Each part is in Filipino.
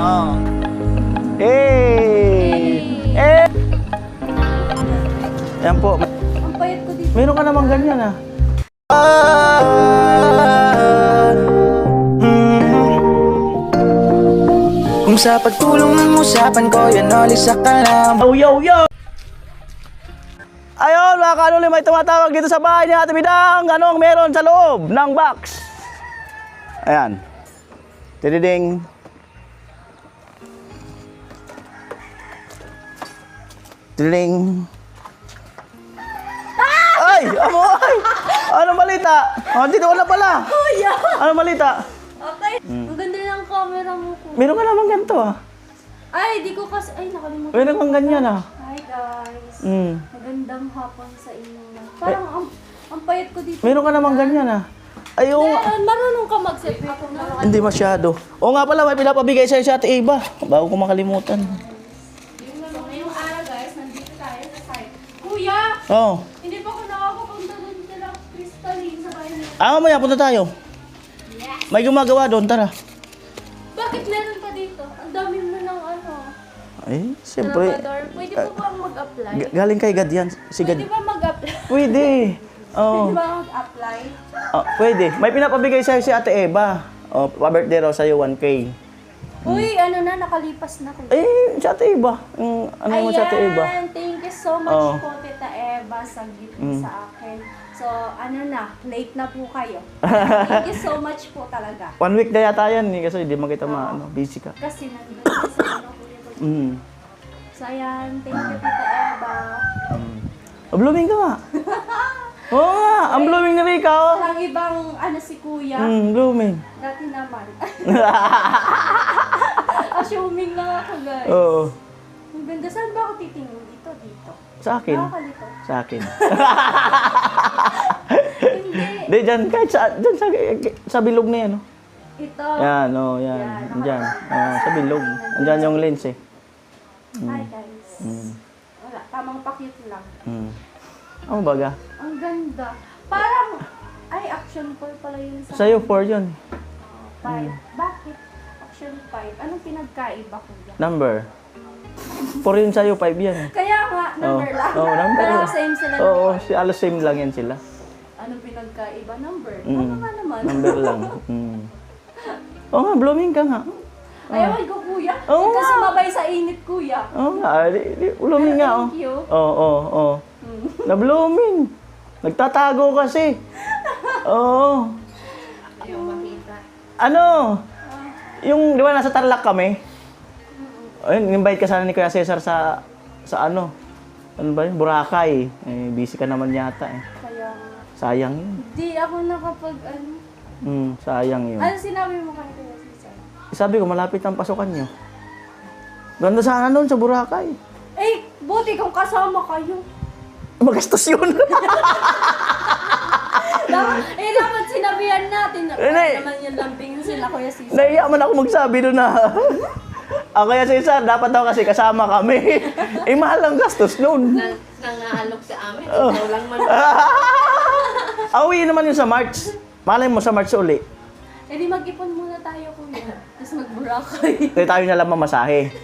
Oh. Hey! Eh! Yan po. Ang payat ko dito. Meron ka namang ganyan ah. Kung sa pagtulong ng usapan ko, yan olisa ka na. Yo! Ayun mga kanuli, may tumatawag dito sa bahay ni Ate Bidang. Anong meron sa loob ng box? Ayan. Tididing. Tididing. Ay! Amoy! Anong balita? Oh, dito na pala. Kuya! Anong balita? Okay. Ang ganda ng camera mo ko. Meron ka namang ganito ah. Ay, di ko kasi... Ay, nakalimutan. Meron kang ganyan ah. Hi guys. Mm. Magandang hapon sa inyo. Parang ang payat ko dito. Meron ka namang ganyan ah. Ay, oo nga. Marunong ka mag-set ako na. Hindi masyado. Oo nga pala, may pinapabigay sa'yo si Ate Eva. Bago ko makalimutan. So, ngayong araw guys, nandito tayo sa site. Kuya! Oo. Hindi pa ako nakakapunta doon kila Crystalline sa bahay niya. Mamaya, punta tayo. Yes! May gumagawa doon, tara. Bakit meron pa dito? Ang dami mo ng ano. Ay, siyempre. Salvador. Pwede po ba mag-apply? Galing kay Gad yan. Si Gad. Pwede ba mag-apply? Pwede. Oo. Pwede ba mag-apply? Pwede. May pinapabigay sa'yo si Ate Eva. Oh, pa-birthday raw sa'yo, 1K. Uy, ano na, nakalipas na ko. Eh, si Ate Eva. Ano mo si Ate Eva? Ayan, thank you so much Oo. po, Tita Eva, sa gift mo sa akin. So, ano na, late na po kayo. Thank you so much po talaga. 1 week na yata yan. Kasi hindi mo kita busy ka. Kasi nandun ka sa ano, kuya ko. So, ayan, thank you, Tita Eva. Blooming ka nga. Oo nga, ang blooming ni Rika, oh. Walang ibang, ano, si kuya. Blooming. Dati naman. Assuming lang ako, guys. Oo. Ang ganda. Saan ba ako titingin? Dito, dito. Sa akin. Nakakalito. Sa akin. Hindi. Di, dyan, kahit dyan sa bilog na yan, oh. Ito. Yan, oh, yan. Yan, Dyan. Sa bilog. Andyan yung lens, eh. Hi, guys. Wala, tamang pakit lang. Ano baga? Ang ganda. Parang, ay, action 4 pala yun sa... Sa'yo, 4 yun. 5. Bakit? Action 5. Anong pinagkaiba, kuya? Number. 4 yun sa'yo, 5 yan. Kaya nga, number lang. Oo, number Pero lang. same sila. Oo, alos same lang yan sila. Anong pinagkaiba? Number. Ano nga naman? Number lang. Oo nga, blooming ka nga. Ayaw ko, kuya. Oo Huwag ka nga. sumabay sa init, kuya. Oo nga, blooming nga, oh. Thank you. Oo. Na blooming. Nagtatago kasi. Oo. Ayaw makita. Ano? Yung, di ba, nasa Tarlac kami? Ayun, invite ka sana ni Kuya Cesar sa ano? Ano ba yun? Boracay. Eh, busy ka naman yata eh. Kaya nga. Sayang yun. Di ako nakapag, ano. Sayang yun. Ano sinabi mo kay Kuya Cesar? Sabi ko, malapit ang pasukan nyo. Ganda sana nun sa Boracay. Eh, buti kung kasama kayo. Magastos yun. Dapat sinabihan natin. Hindi. Naman yung lambing sila, Kuya Cesar. Naiya man ako magsabi doon na. Kaya Cesar, dapat daw kasi kasama kami. Mahal ang gastos noon. Nangaalok sa amin. Ikaw lang man. Awi naman yun sa March. Malay mo sa March uli. Eh di mag-ipon muna tayo, kuya. Tapos mag-Boracay. Kaya tayo na lang mamasahe.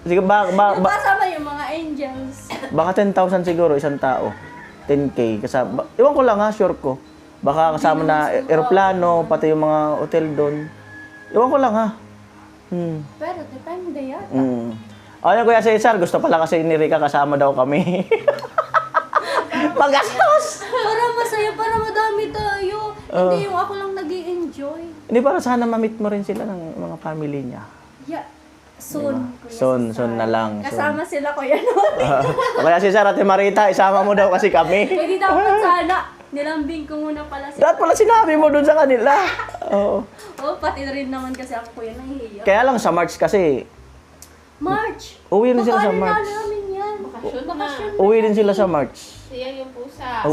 Sige, Yung kasama yung mga angels. baka 10,000 siguro isang tao. 10K. Kasama. Iwan ko lang ha, sure ko. Baka kasama na aeroplano, pati yung mga hotel doon. Iwan ko lang ha. Pero depende yata. Ayun, Kuya Cesar, gusto pala kasi ni Rika kasama daw kami. Magastos! Para masaya, para madami tayo. Hindi yung ako lang nag-i-enjoy. Hindi, para sana ma-meet mo rin sila ng mga family niya. Yeah. Soon, Kuya Soon Cesar. na lang. Kasama sila, Kuya Noli. Kaya Cesar, Ate Marita, isama mo daw kasi kami. Pwede dapat sana. Nilambing ko muna pala sila. Dapat pala sinabi mo doon sa kanila. Oo. Oh, pati rin naman kasi ako, Kuya, nahihiya. Kaya lang sa March kasi, March! uwi din sila sa Baka March. na namin yan. Bakasyon. Uwi din sila sa March. Siya yung pusa.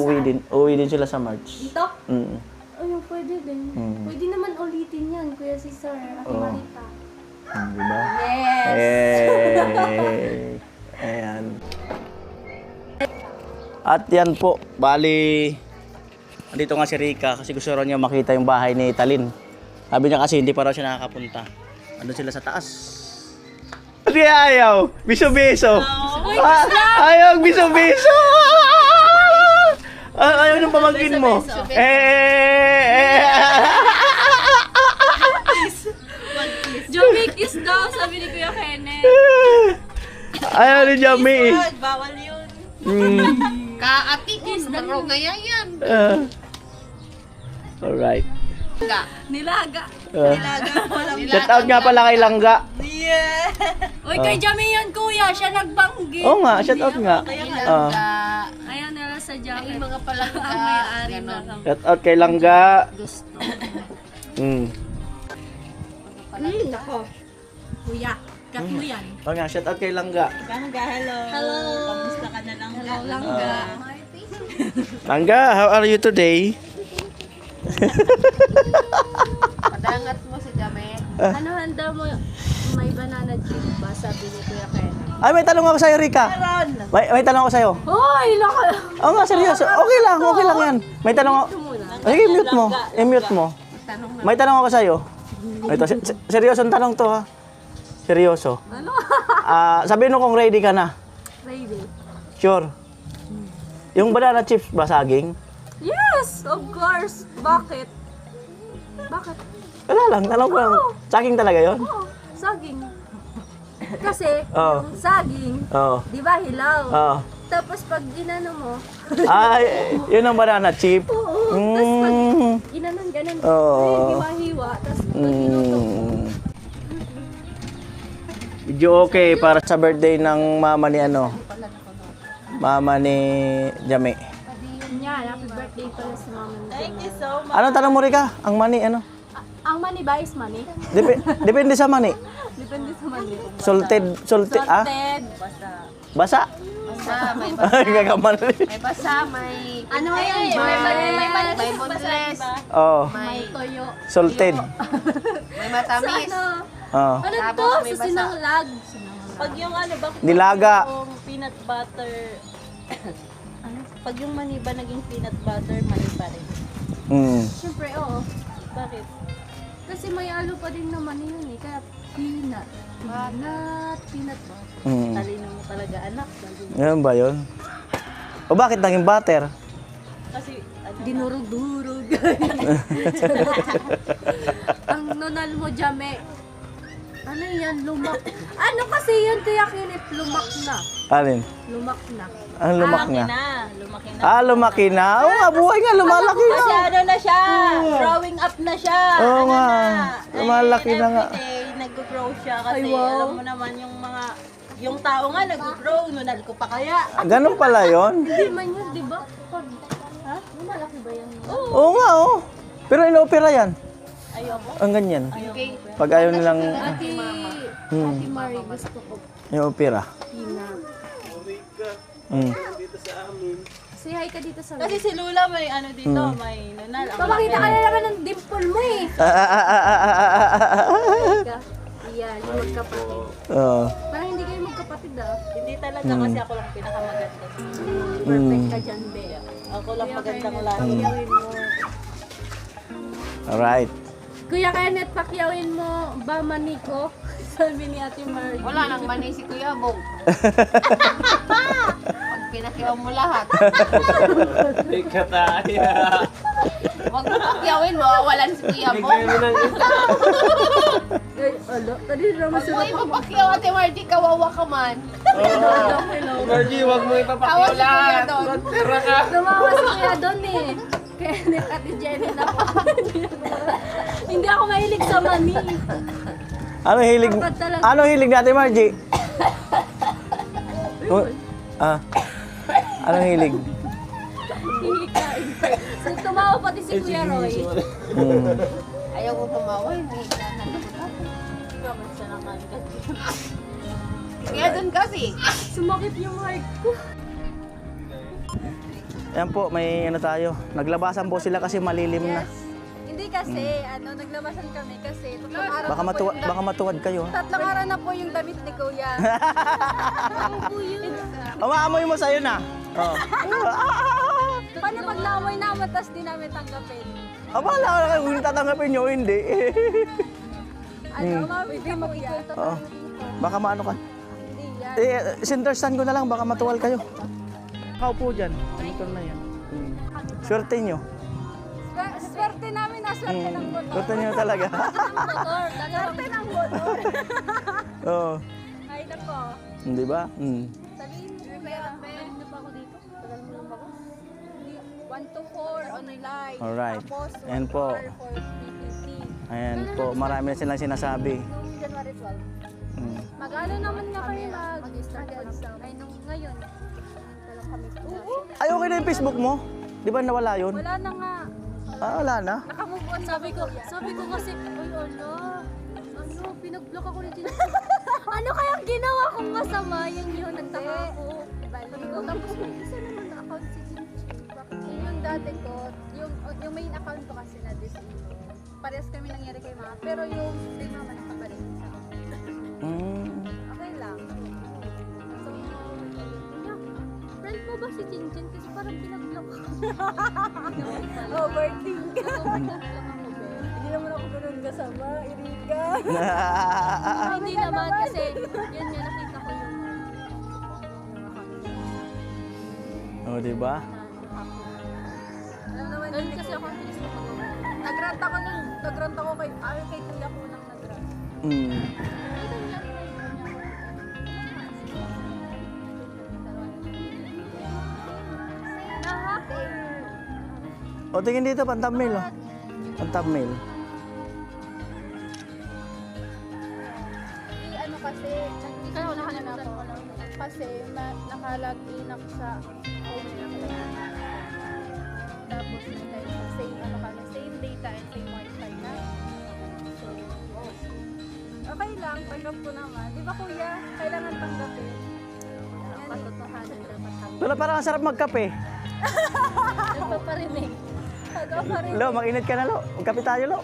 Uwi din sila sa March. Dito? Mm. Ayun, pwede din. Pwede naman ulitin yan, Kuya Cesar. Ate Marita. Diba? Yes! Hey. Ayan. At yan po, bali, andito nga si Rika kasi gusto raw niya makita yung bahay ni Talin. Sabi niya kasi hindi pa raw siya nakakapunta. Ano sila sa taas? Hindi ayaw. Biso-biso. Ayaw, biso-biso. Ayaw ng pamangkin mo. Joey, kiss daw, sabi ni Kuya Kenneth. Ayaw ni Jamie. Bawal yun. Kaati ko, laro ngaya yan. Alright. Nilaga. Shout out nga pala kay Langga. Uy, kay Jamie yun, Kuya. Siya nagbanggi. Oo nga, shout out nga. Ayan nila sa jacket. Yung mga palangga. Ang may-ari na kami. Shout out kay Langga. Gusto. Ako. Kuya, cut mo yan. Oo nga, shout out kay Langga. Hello. Hello. Kamusta ka na lang? Hello, Langga. Langga, how are you today? Padangat mo si Jamet. Ano handa mo? May banana chip ba? Sabi ni Kuya Kenneth. Ay, may tanong ako sa'yo, Rika. May tanong ako sa'yo. Hoy, laka. Oo nga, seryoso. Okay lang yan. May tanong ako. Ay, i-mute mo. I-mute mo. May tanong ako sa'yo. Ito, seryoso ang tanong to ha. Seryoso. Ano? Sabihin mo kung ready ka na. Ready? Sure. Yung banana chips ba saging? Yes, of course. Bakit? Bakit? Wala lang, tanong ko lang. Saging talaga yon? Oo, saging. Kasi, Oo. yung saging, Oo. di ba hilaw? Oo. Tapos pag ginano mo, Ay, yun ang banana chip. oo. Tapos pag Mm. ginanon, ganon, Oo. hiwa-hiwa. Tapos pag ginuto mo, Medyo okay para sa birthday ng mama ni ano. Mama ni Jame. yan, happy birthday pala sa mama ni Thank you so much. Anong tanong mo, Rika? Ang money, ano? Ang money ba is money? Depende sa money. Depende sa money. Salted, ah? Salted. Basa? Basa, may Ay, gagaman. may basa, may... Ano yan? May boneless, Oo. May toyo. Salted. may Sa matamis. ano? Oo. Ano Tapos to? may Sa basa. sinanglag. Pag yung ano, bakit Nilaga. yung peanut butter, pag yung mani ba naging peanut butter, mani pa rin. Mm. Siyempre, oo. Bakit? Kasi may alo pa din naman yun eh. Kaya peanut. Peanut ba? Mm. Talino mo talaga, anak. Ganun ba yun? O bakit naging butter? Kasi, ano, Dinurog-durog. Ang nonal mo, Jame. Ano yan? Lumak. Ano kasi yun, Kuya Kinit? Lumak na. Alin? Lumak na. Ang lumak lumaki na. na. Lumaki na. Lumaki na. Oo nga, buhay nga, lumalaki na. Kasi ano na siya, growing up na siya. Oo ano nga, na. lumalaki na nga. Everyday, nag-grow siya kasi Ay, wow. alam mo naman yung tao nga nag-grow, nunal ko pa kaya. Ganun pala yun. Hindi man yun, di ba? Pag, ha? Lumalaki ba yan? Oo nga, oo. Pero ino-opera yan. Ayoko. Ang ganyan. Okay. Pag ayaw nilang Ate Marie, gusto ko ino-opera. peanut. Mm. Say hi ka dito sa Kasi si Lula may ano dito, may nunal. Ang Papakita ka laki. na naman ng dimple mo eh. Ka. Yan, yung magkapatid. Oo. Parang hindi kayo magkapatid ah. Hindi talaga kasi ako lang pinakamaganda. Perfect ka dyan, Be. Ako lang magandang lahi. Pakyawin mo. Alright. Kuya Kenneth, pakyawin mo ba maniko? Sabi ni Ate Marie. Wala nang mani si Kuya Bong. Pag pinakiyaw mo lahat. Huwag mo pakyawin, mawawalan si Kuya Bong. Ay, ano? Tadi naman Huwag mo ipapakyaw, Ate Margie, kawawa ka man. Margie, wag mo Kawa ipapakyaw si Kuya lahat. doon. Tira ka. Tumawa si Kuya doon eh. Kenneth at Jenny na pa. Hindi ako mahilig sa mani. Ano hilig? Ano hilig natin, Margie? Ano hilig? So, tumawa pati si Kuya Roy. Mm. Ayaw ko tumawa, hindi nanan. Bakit siya naman? Kaya doon kasi. Sumakit yung heart ko. Ayan po, may ano tayo. Naglabasan po sila kasi malilim na. Hindi kasi, naglabasan kami kasi tatlong araw, Baka matuwad kayo. tatlong araw na po yung damit ni Kuya. Umaamoy mo sa'yo na. Oh. Paano pag naamoy naman, tas di namin tanggapin? Abala ka na kayo kung tatanggapin nyo, hindi. Pwede magkikwento Oo. Baka maano ka. Hindi yan. Sinterstand ko na lang, baka matuwal kayo. Kaupo dyan. Motor na yan. Swerte nyo. Swerte namin na swerte ng motor. Swerte nyo talaga. Swerte ng motor. Oo. Ay na po. Di ba? Sabihin mo kaya. Galing na pa ako dito. Tagal mo lang ba ako? 1 to 4 online. Alright. Tapos Ayan 1 po. hour for PPT. Ayan po, marami na silang sinasabi. Nung January 12. Mm. Mag-ano naman nga kami mag-start exam. Ay, nung ngayon. Walang kami. Ay, okay na yung Facebook mo? Di ba nawala yun? Wala na nga. Wala na. Nakamove on sabi ko kasi, uy, pinag-block ako ni Gina. Ano kayang ginawa kong masama? Yun, nagtaka ako. Tapos may isa naman na account si Gina. Yung dati ko, yung main account ko kasi na disable. Parehas kami nangyari kay Mama. Pero yung kay Mama nakabalik sa akin. Okay lang. So, friend mo ba si Chinchin? Kasi parang pinag-block ako. Overthink. Hindi naman ako ganun kasama, Erika. Hindi naman kasi, yun nga nakita ko yung O, di ba? alam naman, ganun kasi ako ang bilis na magawa. Nagrant ako kay kuya ko nang nagrant. O, tingin dito, pan-thumbnail. Oh. Pan-thumbnail. Ano kasi, nakalimutan ko lang. Kasi nakalagin ako sa phone niya. Tapos same kami, same data and same wifi na. So, okay lang, tanggap ko naman. Di ba kuya, kailangan tanggapin. Patotohanan dapat tanggapin. Wala, parang ang sarap magkape. Nagpaparinig. Nagpaparinig. Lo, mag-init ka na, Lo. Magkape tayo, Lo.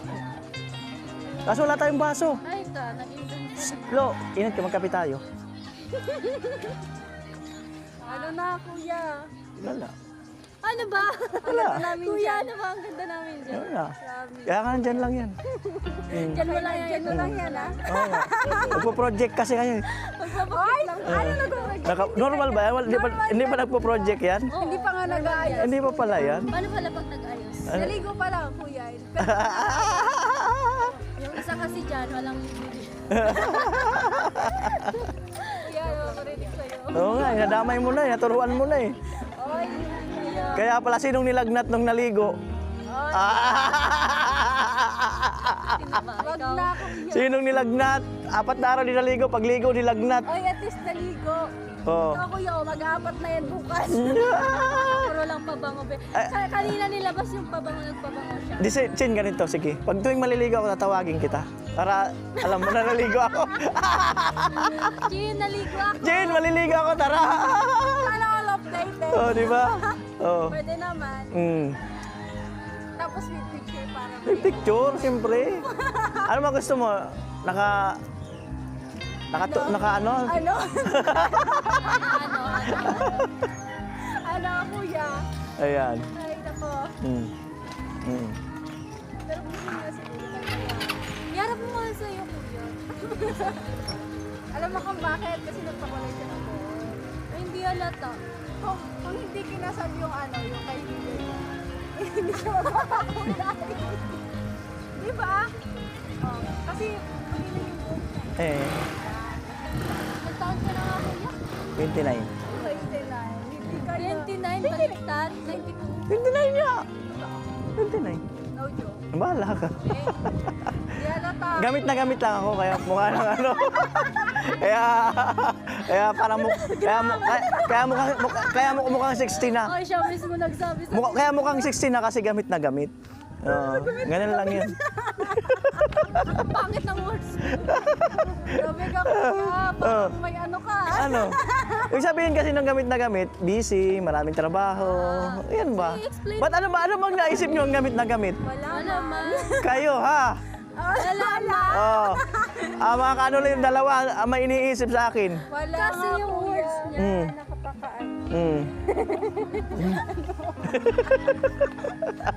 Kaso wala tayong baso. Ay, naging Lo, init ka, magkape tayo. ano na, kuya? Wala. Ano ba? Wala. Kuya, ano ba? Ang ganda namin dyan. Wala. Kaya ka nandyan lang yan. Dyan mo lang yan. Dyan mo lang yan, ha? Oo nga. Magpo-project kasi kayo. Magpapakit lang. Ano nag-project? Normal ba yan? Hindi ba nagpo-project yan? Hindi pa nga nag-aayos. Hindi pa pala yan? Paano pala pag nag-ayos? Naligo pa lang, kuya. Yung isa kasi dyan, walang kuya, marinig sa'yo. Oo nga, nadamay mo na eh. Naturuan mo na eh. Oy, kuya. Kaya pala sinong nilagnat nung naligo? Wag na, kuya. Sinong nilagnat? 4 na araw di naligo. Pagligo, nilagnat. Oy, at least naligo. Oo. Ikaw, kuya, mag-aapat na yan bukas. Puro lang pabango, be. Kanina nilabas yung pabango, nagpabango siya. Di Chin, ganito, sige. Pag tuwing maliligo ako, tatawagin kita. Para alam mo na naligo ako. Chin, naligo ako. Chin, maliligo ako, tara! Sana all updated. Oo, di ba? Oo. Pwede naman. Tapos with picture para May picture, siyempre. Ano ba gusto mo? Naka ano? Ano? Ano, kuya? Ayan. Ay, nako. Pero gusto niya siguro kaya. Yarap mo nga sa'yo, kuya. Alam mo kung bakit? Kasi nagpakulay siya ng buhok. Ay, hindi halata. Kung hindi kinasal yung yung kaibigan niya, hindi siya magpapakulay. Di ba? Oh, kasi hindi yung buhok niya. Nagtaon ka na nga, kuya? 29. 29. Hindi kaya. 29? Baliktad? 92? 29 niya! 29. No joke. Bahala ka. Di halata. Gamit na gamit lang ako, kaya mukha ng ano. kaya parang kaya mukhang 60 na. Ay, siya mismo nagsabi sa Kaya mukhang 60 na kasi gamit na gamit. Ganun lang yan. pangit ng words. Grabe ka, kuya. Parang may ano ka. Ano? Yung sabihin kasi ng gamit na gamit, busy, maraming trabaho. Yan ba? i-explain Ba't ano bang naisip nyo ang gamit na gamit? Wala naman. Kayo, ha? Wala na. Oh. Mga kaano lang yung dalawa, may iniisip sa akin. Wala kasi yung words niya nakapakaan.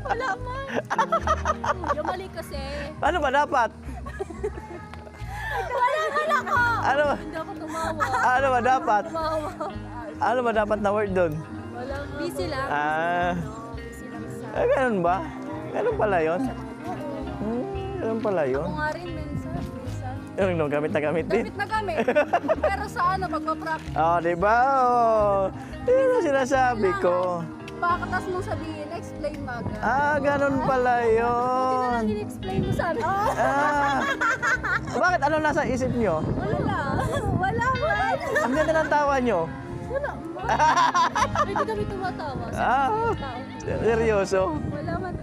Wala man. Yung mali kasi. Ano ba dapat? Ano? Hindi ako tumawa. Ano ba dapat? Tumawa. Ano ba dapat na word doon? Wala. Busy lang. Busy lang sa... Ganun ba? Ganun pala yun? Ganun pala yun? Ako nga rin minsan. Yung no, gamit na gamit din. Gamit na gamit. Pero sa ano, pagpapractice. Di ba? Yun ang sinasabi ko. Pagkatas mong sabihin, explain mo agad. Ganun pala yun. In-explain mo sa amin. Bakit? Ano nasa isip nyo? Wala. Wala. Ang ganda ng tawa nyo. Hindi kami tumatawa. Seryoso? Wala man.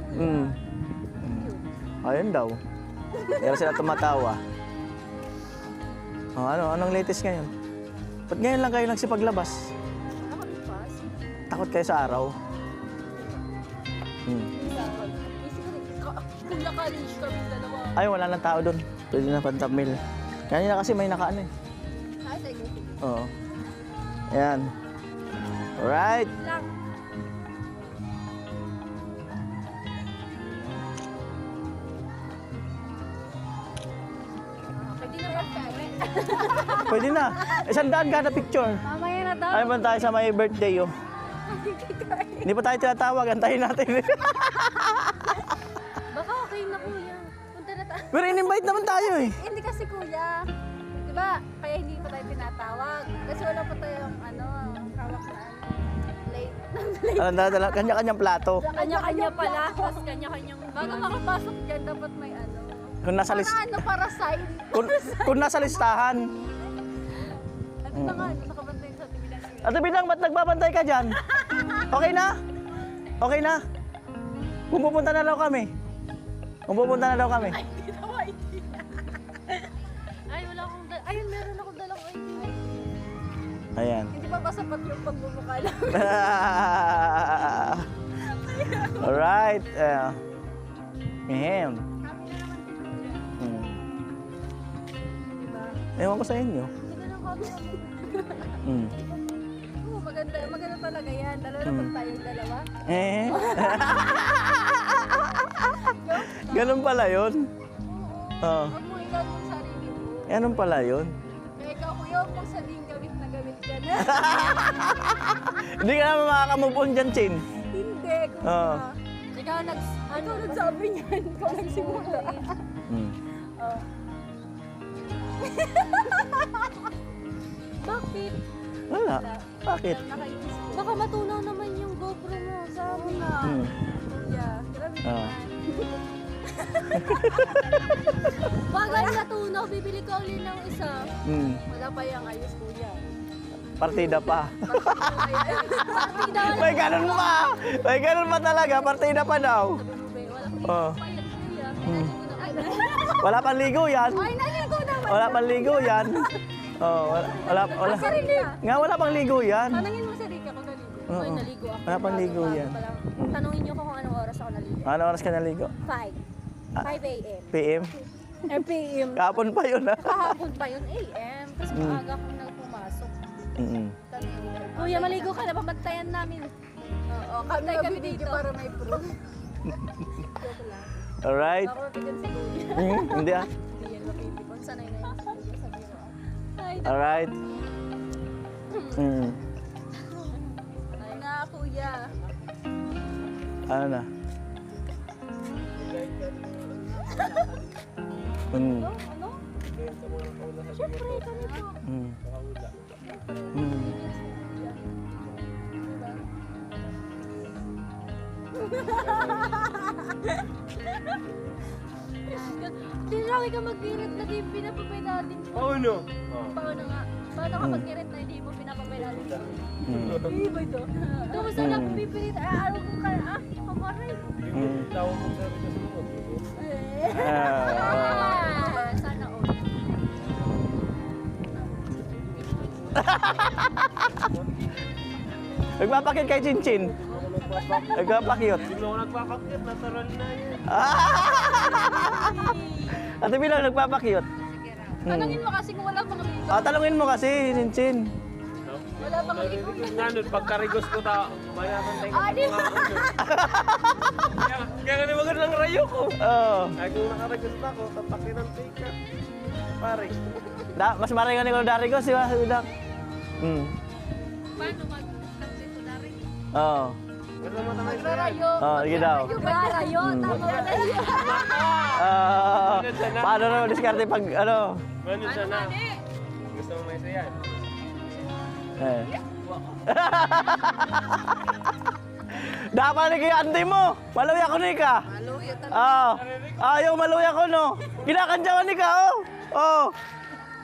Ayun daw. Pero sila tumatawa. Anong latest ngayon? Ba't ngayon lang kayo nagsipaglabas? Takot kayo sa araw? Kung naka-reach kami dalawa. Ay, wala nang tao doon. Pwede na pantamil. Kanina kasi may nakaano eh. Sige. Oo. Ayan. Alright. Pwede na ba Pwede na. 100 kada picture. Mamaya na daw. Ay, man tayo sa may birthday, oh. Hindi pa tayo tinatawag. Antayin natin. Baka okay na kuya. Punta na tayo. Pero in-invite naman tayo eh. Hindi kasi kuya. Diba? Kaya hindi pa tayo tinatawag. Kasi wala pa tayong hawak na late. Kanya-kanyang plato. Kanya-kanya pala. Tapos kanya-kanyang... Bago makapasok dyan, dapat may Kung nasa list... para sign. Kung nasa listahan. Ano na nga, nakabantay sa TV lang. Ate Binang, ba't nagbabantay ka dyan? Okay na? Okay na? Kung pupunta na daw kami. Ay, wala akong... Ayun, meron akong dalang ID. Ayan. Hindi pa ba sapat yung pagbumuka lang? Alright. Ahem. Ewan ko sa inyo. Oo, maganda talaga yan. Lalo na pag tayong dalawa. Ganun pala yun. Oo. Huwag mo ikaw yung sarili mo. Ganun pala yun. Kaya ikaw kuya, huwag mong sabihin gamit na gamit ka na. Hindi ka naman makaka-move on dyan, Chin. Hindi, kuya. Oo. Ikaw nagsabi niyan. Ikaw nagsimula. Bakit? Wala. Bakit? Nakainis ko. Baka matunaw naman yung GoPro mo sa amin. Kuya, grabe Oo. naman. Bagal natunaw, bibili ka ulit ng isa. Wala pa yung ayos, kuya. Partida pa. Partida wala. May ganun pa. May ganun pa talaga. Partida pa daw. Oo. Wala pang ligo yan. Ay, naligo naman. Wala pang ligo yan. Wala. Nga, wala pang ligo yan. Tanangin mo si Rika kung naligo. Oo. Ay, naligo ako. Wala pang ligo yan. Tanungin niyo ko kung anong oras ako naligo. Ano oras ka naligo? 5 a.m. PM? PM. Kahapon pa yun, ha? Kahapon pa yun, AM. Kasi maaga akong nagpumasok. Kuya, maligo ka na, pamantayan namin. Oo, kami dito para may proof. Alright. Ako mapigan si kuya. Hindi, ah. Hindi yan mapipikon. Sanay na yan si kuya sa biro. Alright. Ay na, kuya. Ano na? Ano? Siyempre, kami po. Hindi na ka mag-irit na di pinapapay natin. Paano? Paano nga? Paano ka mag-irit na hindi mo pinapapay natin? Hindi ba ito? Tapos na lang pipilit. Araw ko ka. Kamaray. Tawag mo sa rin sa sunod. Sana all. Nagpapakit kay Chinchin. Nagpapakit. Hindi mo ako nagpapakit, natural na yun. Ate Bilang, nagpapakit. Tanungin mo kasi kung wala pang ligo. Talungin mo kasi, Chinchin. Wala pang ligo. Nga nun, pagkarigos ko ta, mayaman tayo ng mga Kaya nga naman ng rayo ko. Oo. Ay, kung nakarigos na ako, tapakin ang tika. mare. Mas maray ka ni Kuya Darigos, di ba? Sabi Dak. Paano mag-start ito na rin? Oo. Gusto mo tamay sa yan? Rayo. Oo, sige daw. Rayo, tama na yun. Paano naman diskarte pag ano? Ganun siya na. Gusto mo may sayan? Eh. Dapat ni kaya ante mo. Maluwi ako ni ka. Maluya talaga. Ayaw maluwi ako no. Kinakantyawan ni ka oh. Oh.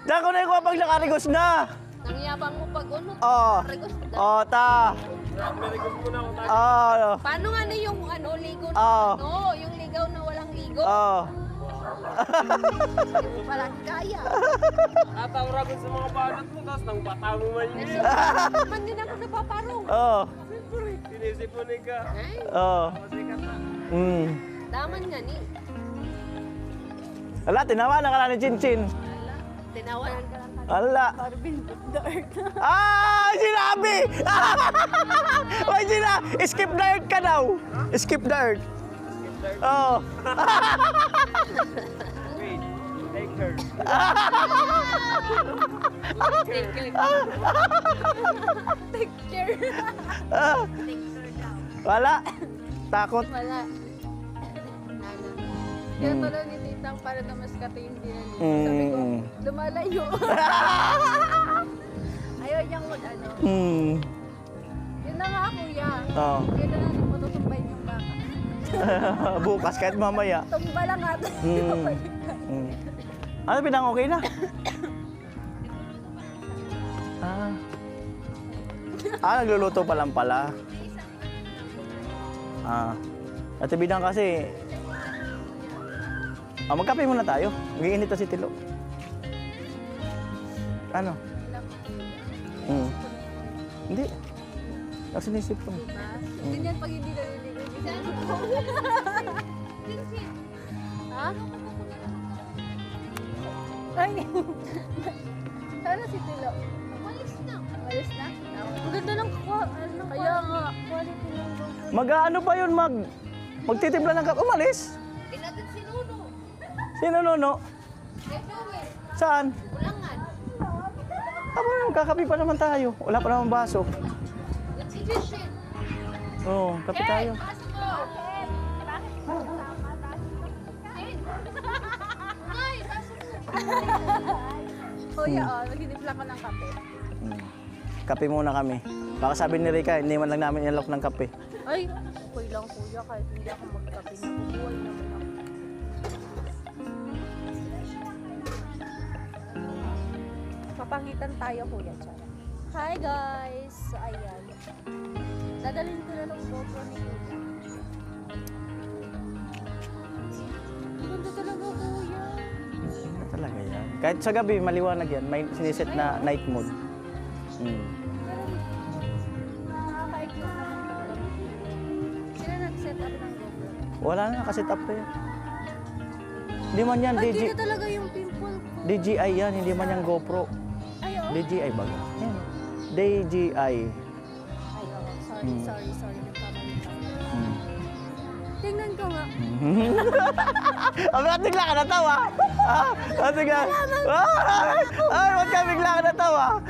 Diyan ko na ikaw pag nakarigos na. Nangyabang mo pag unot. Oh. Regos na. Oh, ta. Narigos mo na ako tayo. Oh. Paano nga na yung ligo na Oh. yung ligaw na walang ligo? Oh. Walang kaya. At ang ragot sa mga banat mo, tapos nang bata mo man yun. Man din ako napaparong. Oh. Sinisipunin ka. Ay, Oh. Masikat na. daman nga ni. Ala, tinawanan ka na ni Chinchin. Tinawanan ka lang. Ala. Sinabi! Why skip the earth ka daw. Skip the earth. Oh. Wait, take her. Ah. Wala. Takot. Wala. Kaya tuloy ni Titang para na mas katiin din nila. Sabi ko, lumalayo. Ayaw niyang ano. Yun na nga kuya. Oh. Kailangan mo tutumbayin yung baka. Bukas kahit mamaya. Tumba lang at. Ano, pinang okay na? Nagluluto pa lang pala. Ate Bidang kasi, magkape muna tayo. Mag-iinit na si Tilo. Ano? Hindi. Kasi sinisip ko. Hindi niyan pag hindi naliligo. Ha? Ay, sana si Tilo. Walis na. Walis na? Ang ganda ng kaya nga. Quality ng GoPro. Mag-ano pa yun? Magtitimpla ng kape. Umalis? Inatid si Nuno. Sino Nono? Kay Joel. Saan? Ulangan. Kakape pa naman tayo. Wala pa naman baso. At si Jishin. Oo, kape tayo. Pasok mo. Ay, pasok mo. Kuya, nagtitimpla ko ng kape. Kape muna kami. Baka sabi ni Rika, hindi man lang namin inalok ng kape. Ay, okay lang kuya, kahit hindi ako magkape na bubuhay naman ako. Papangitan tayo kuya, Chara. Hi guys! So ayan. Dadalhin ko na ng GoPro ni kuya. Ang ganda talaga kuya. Ano talaga yan? Kahit sa gabi, maliwanag yan. May siniset na night mode. Nakaka-iklog naman talaga. Sila nag-set up ng GoPro. Wala na, nakaset up na yan. Hindi man yan, Ay, kita talaga yung pimple ko. DJI yan, hindi man yan GoPro. Ay, oh. DJI baga. Yan. DJI. Ay, oh. Sorry. Nagkamali ka. Tingnan ko nga. Ba't bigla ka natawa? Ba't bigla? Ba't ka bigla ka natawa?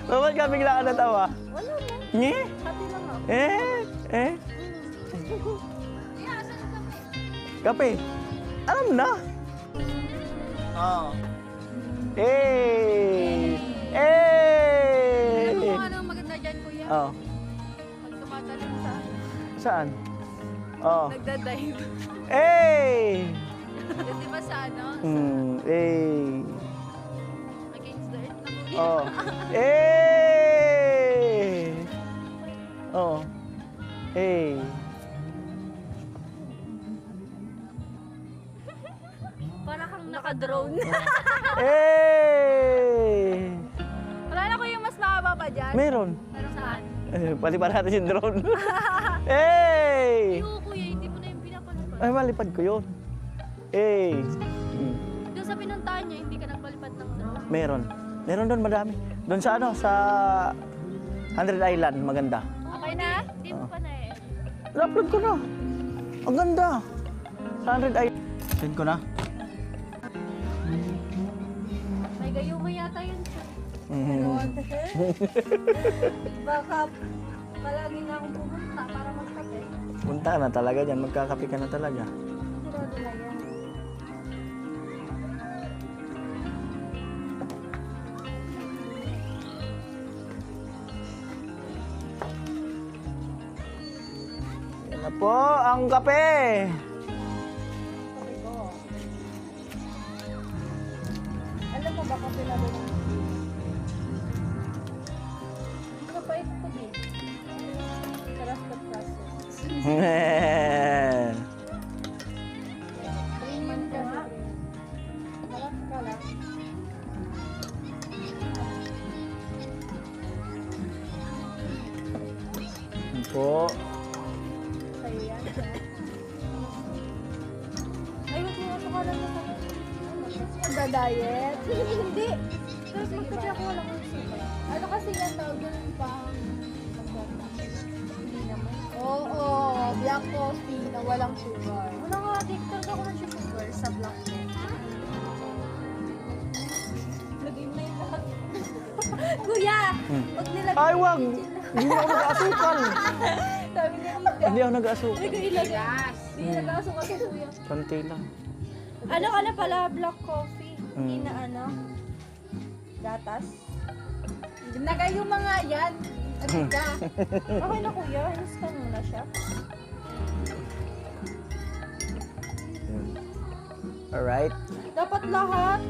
Ba't ka bigla ka natawa? Wala lang. Nye? Happy lang ako. Kape. Alam na. Alam mo ano ang maganda dyan, kuya? Oh. Pag tumatalon sa Saan? Oh. nagdadive. Di ba sa ano? Against the earth na kuya. Oh. Oh. Para kang naka-drone. Wala na kuya mas mahaba pa dyan. Meron. Pero saan? Pati pa natin yung drone. Oo kuya, hindi mo na yung pinapalipad. Ay, malipad ko yun. Doon sa pinuntahan niya, hindi ka nagpalipad ng drone. Meron. Meron doon madami. Doon sa ano, sa 100 Island, maganda. Okay na? Hindi mo pa na eh. Na-upload ko na. Ang ganda. Sa 100 Island. Send ko na. May gayuma yata yun siya. Baka palagi na akong pumunta para magkape. Punta ka na talaga dyan. Magkakape ka na talaga. Sigurado na yan. Yan na po ang kape. Sabi ko. Alam mo ba kung pinalo ng kapait ko din? Sarap na process. 3 months ka na. Sarap ka lang. Yan po. Sa'yo yan. Ay, huwag mo masukalan na sa Nagda-diet? Hindi. Tapos magkape ako walang sugar. Ano kasi yan tawag doon pang Hindi naman. Oo, black coffee na walang sugar. Wala nga, addicted ako ng sugar sa black tea. Lagay mo na yung lahat. Kuya! Huwag nilagay. Ay, wag! Hindi ako nag-asukal. Sabi niya Ika. Hindi ako nag-asukal. Hindi ko ilagay. Hindi nag-asukal sa kuya. Konti lang. Ano ka na pala, black coffee? Hindi na ano? Gatas? Nagay yung mga yan. Ano ka? Okay na kuya, instant mo na siya. Alright. Dapat lahat.